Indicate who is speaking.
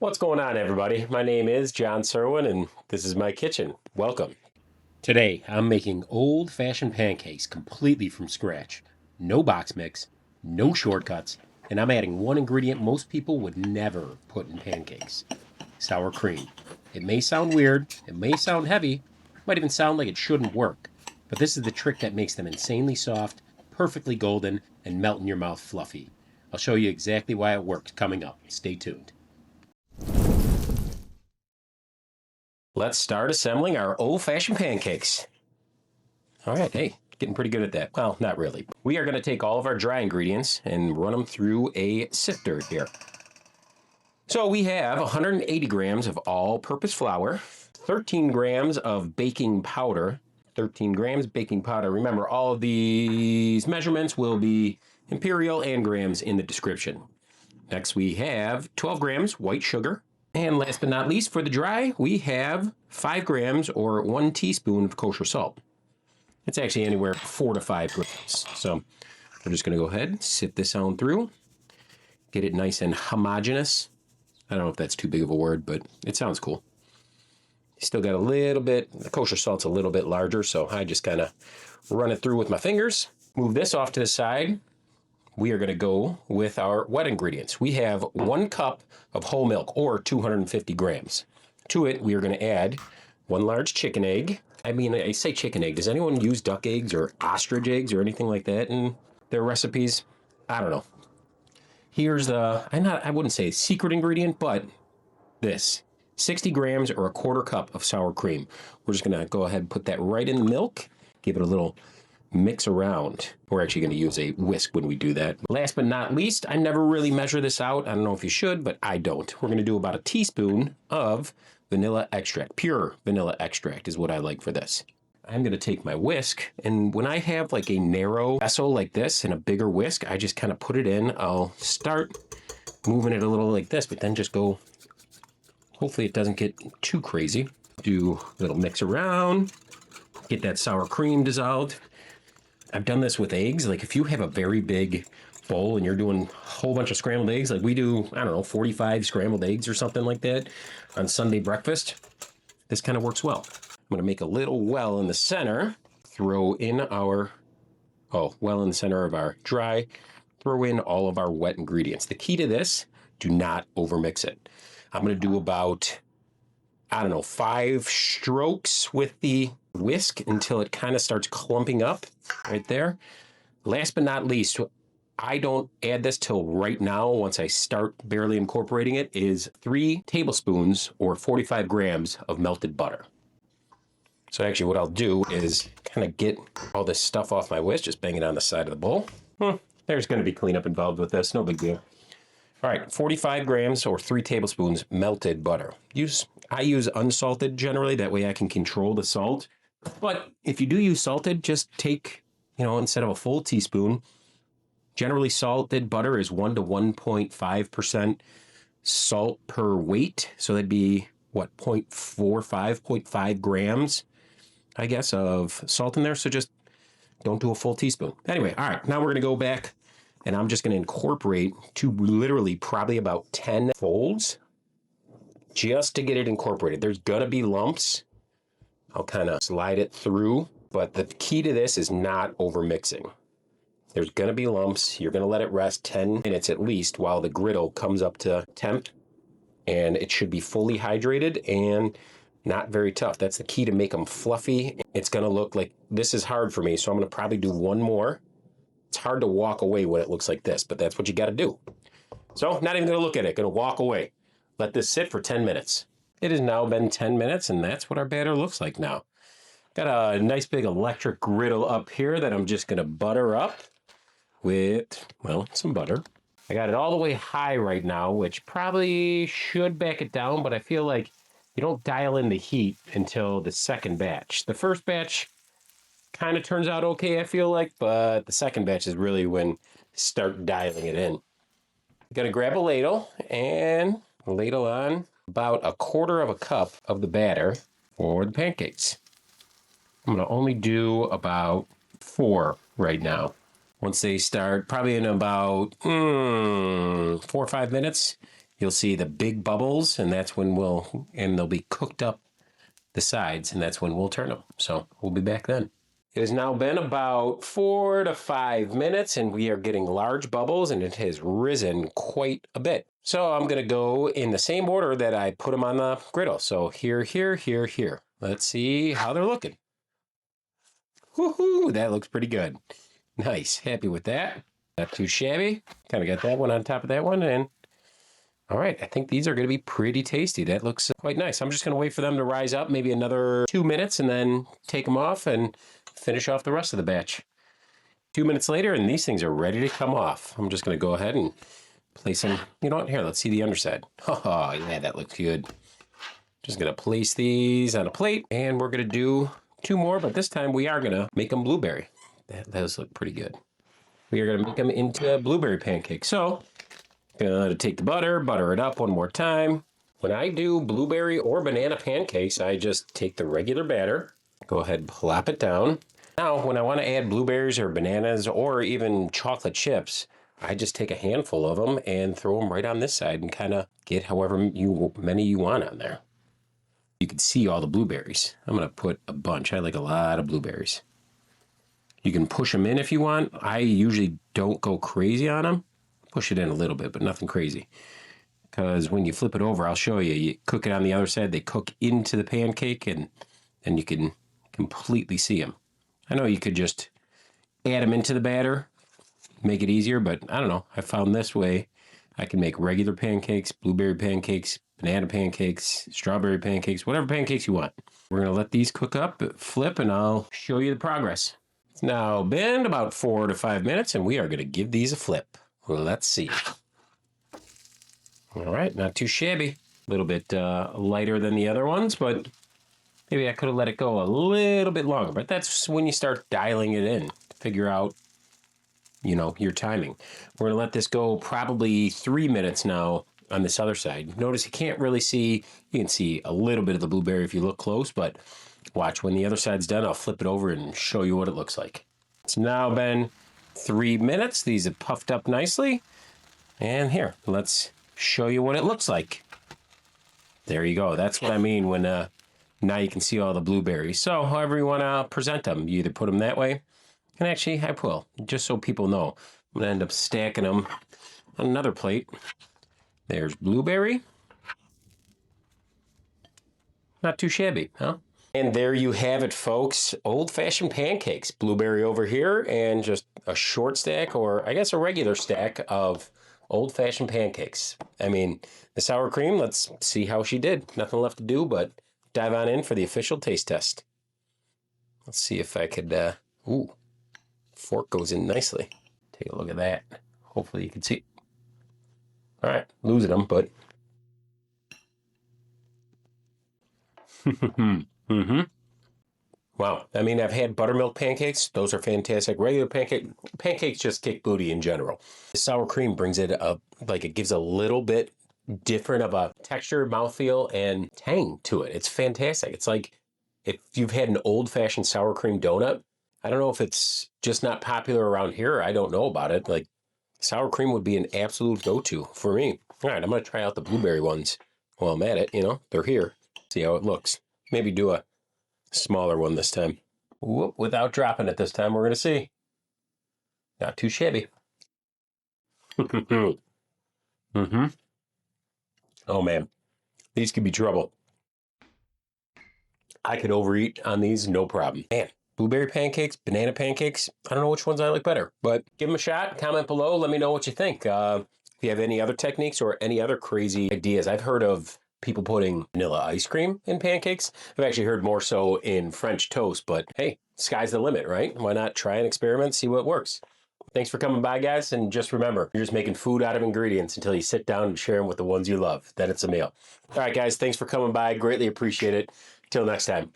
Speaker 1: What's going on, everybody? My name is John Serwin, and this is my kitchen. Welcome. Today, I'm making old-fashioned pancakes completely from scratch. No box mix, no shortcuts, and I'm adding one ingredient most people would never put in pancakes: sour cream. It may sound weird, it may sound heavy, might even sound like it shouldn't work, but this is the trick that makes them insanely soft, perfectly golden, and melt in your mouth fluffy. I'll show you exactly why it worked coming up. Stay tuned. Let's start assembling our old-fashioned pancakes. All right, hey, getting pretty good at that. Well, not really. We are going to take all of our dry ingredients and run them through a sifter here. So we have 180 grams of all-purpose flour, 13 grams of baking powder, 13 grams baking powder. Remember, all of these measurements will be imperial and grams in the description. Next, we have 12 grams white sugar. And last but not least, for the dry, we have 5 grams or 1 teaspoon of kosher salt. It's actually anywhere 4 to 5 grams. So we're just going to go ahead and sift this on through, get it nice and homogeneous. I don't know if that's too big of a word, but it sounds cool. Still got a little bit, the kosher salt's a little bit larger, so I just kind of run it through with my fingers. Move this off to the side. We are going to go with our wet ingredients. We have 1 cup of whole milk, or 250 grams. To it, we are going to add 1 large chicken egg. I mean, I say chicken egg. Does anyone use duck eggs or ostrich eggs or anything like that in their recipes? I don't know. Here's the, I wouldn't say a secret ingredient, but this. 60 grams or a quarter cup of sour cream. We're just going to go ahead and put that right in the milk, give it a little mix around. We're actually going to use a whisk when we do that. Last but not least, I never really measure this out. I don't know if you should, but I don't. We're going to do about a teaspoon of vanilla extract. Pure vanilla extract is what I like for this. I'm going to take my whisk, and when I have like a narrow vessel like this and a bigger whisk, I just kind of put it in. I'll start moving it a little like this, but then just go, hopefully it doesn't get too crazy. Do a little mix around, get that sour cream dissolved. I've done this with eggs. Like if you have a very big bowl and you're doing a whole bunch of scrambled eggs, like we do, I don't know, 45 scrambled eggs or something like that on Sunday breakfast, this kind of works well. I'm going to make a little well in the center, throw in our, well in the center of our dry, throw in all of our wet ingredients. The key to this, do not overmix it. I'm going to do about, I don't know, 5 strokes with the whisk until it kind of starts clumping up right there. Last but not least, I don't add this till right now, once I start barely incorporating it, is 3 tablespoons or 45 grams of melted butter. So actually what I'll do is kind of get all this stuff off my whisk, just bang it on the side of the bowl. There's going to be cleanup involved with this, no big deal. All right, 45 grams or 3 tablespoons melted butter. I use unsalted generally, that way I can control the salt. But if you do use salted, just take, instead of a full teaspoon, generally salted butter is 1 to 1.5% salt per weight. So that'd be, 0.5 grams, I guess, of salt in there. So just don't do a full teaspoon. Anyway, all right, now we're going to go back. And I'm just going to incorporate to literally probably about 10 folds just to get it incorporated. There's going to be lumps. I'll kind of slide it through. But the key to this is not over mixing. There's going to be lumps. You're going to let it rest 10 minutes at least while the griddle comes up to temp. And it should be fully hydrated and not very tough. That's the key to make them fluffy. It's going to look like, this is hard for me, so I'm going to probably do one more. It's hard to walk away when it looks like this, but that's what you got to do. So, not even going to look at it. Going to walk away. Let this sit for 10 minutes. It has now been 10 minutes, and that's what our batter looks like now. Got a nice big electric griddle up here that I'm just going to butter up with, some butter. I got it all the way high right now, which probably should back it down, but I feel like you don't dial in the heat until the second batch. The first batch kind of turns out okay, I feel like, but the second batch is really when start dialing it in. Gonna grab a ladle and ladle on about 1/4 cup of the batter for the pancakes. I'm gonna only do about 4 right now. Once they start, probably in about 4 or 5 minutes, you'll see the big bubbles, and that's when they'll be cooked up the sides, and that's when we'll turn them. So we'll be back then. It has now been about 4 to 5 minutes, and we are getting large bubbles, and it has risen quite a bit. So I'm going to go in the same order that I put them on the griddle. So here, here, here, here. Let's see how they're looking. Woohoo! That looks pretty good. Nice. Happy with that. Not too shabby. Kind of got that one on top of that one, and all right, I think these are going to be pretty tasty. That looks quite nice. I'm just going to wait for them to rise up, maybe another 2 minutes, and then take them off and finish off the rest of the batch. 2 minutes later, and these things are ready to come off. I'm just going to go ahead and place them. You know what? Here, let's see the underside. Oh, yeah, that looks good. Just going to place these on a plate, and we're going to do 2 more, but this time we are going to make them blueberry. That does look pretty good. We are going to make them into blueberry pancakes. So, gonna take the butter it up one more time. When I do blueberry or banana pancakes, I just take the regular batter, go ahead and plop it down. Now, when I want to add blueberries or bananas or even chocolate chips, I just take a handful of them and throw them right on this side and kind of get however many you want on there. You can see all the blueberries. I'm gonna put a bunch. I like a lot of blueberries. You can push them in if you want. I usually don't go crazy on them. Push it in a little bit, but nothing crazy. Because when you flip it over, I'll show you. You cook it on the other side, they cook into the pancake, and you can completely see them. I know you could just add them into the batter, make it easier, but I don't know. I found this way I can make regular pancakes, blueberry pancakes, banana pancakes, strawberry pancakes, whatever pancakes you want. We're going to let these cook up, flip, and I'll show you the progress. It's now been about 4 to 5 minutes, and we are going to give these a flip. Let's see. All right, not too shabby. A little bit lighter than the other ones, but maybe I could have let it go a little bit longer. But that's when you start dialing it in, figure out, your timing. We're going to let this go probably 3 minutes now on this other side. Notice you can't really see. You can see a little bit of the blueberry if you look close, but watch when the other side's done, I'll flip it over and show you what it looks like. It's now been 3 minutes. These have puffed up nicely. And here, let's show you what it looks like. There you go. That's what I mean when now you can see all the blueberries. So however you want to present them, you either put them that way. And actually, I will, just so people know. I'm going to end up stacking them on another plate. There's blueberry. Not too shabby, huh? And there you have it, folks. Old-fashioned pancakes. Blueberry over here and just a short stack, or I guess a regular stack of old-fashioned pancakes. I mean, the sour cream, let's see how she did. Nothing left to do but dive on in for the official taste test. Let's see if I could, ooh, fork goes in nicely. Take a look at that. Hopefully you can see. All right, losing them, but. Mm-hmm. Wow. I mean, I've had buttermilk pancakes. Those are fantastic. Regular pancakes just kick booty in general. The sour cream brings it up, like it gives a little bit different of a texture, mouthfeel, and tang to it. It's fantastic. It's like if you've had an old-fashioned sour cream donut. I don't know if it's just not popular around here. I don't know about it. Like, sour cream would be an absolute go-to for me. All right, I'm going to try out the blueberry ones while I'm at it. They're here. See how it looks. Maybe do a smaller one this time. Whoop, without dropping it this time, we're going to see. Not too shabby. Mm-hmm. Oh, man. These could be trouble. I could overeat on these, no problem. Man, blueberry pancakes, banana pancakes, I don't know which ones I like better, but give them a shot. Comment below. Let me know what you think. If you have any other techniques or any other crazy ideas. I've heard of people putting vanilla ice cream in pancakes. I've actually heard more so in French toast, but hey, sky's the limit, right? Why not try an experiment, see what works? Thanks for coming by, guys, and just remember, you're just making food out of ingredients until you sit down and share them with the ones you love. Then it's a meal. All right, guys, thanks for coming by. Greatly appreciate it. Till next time.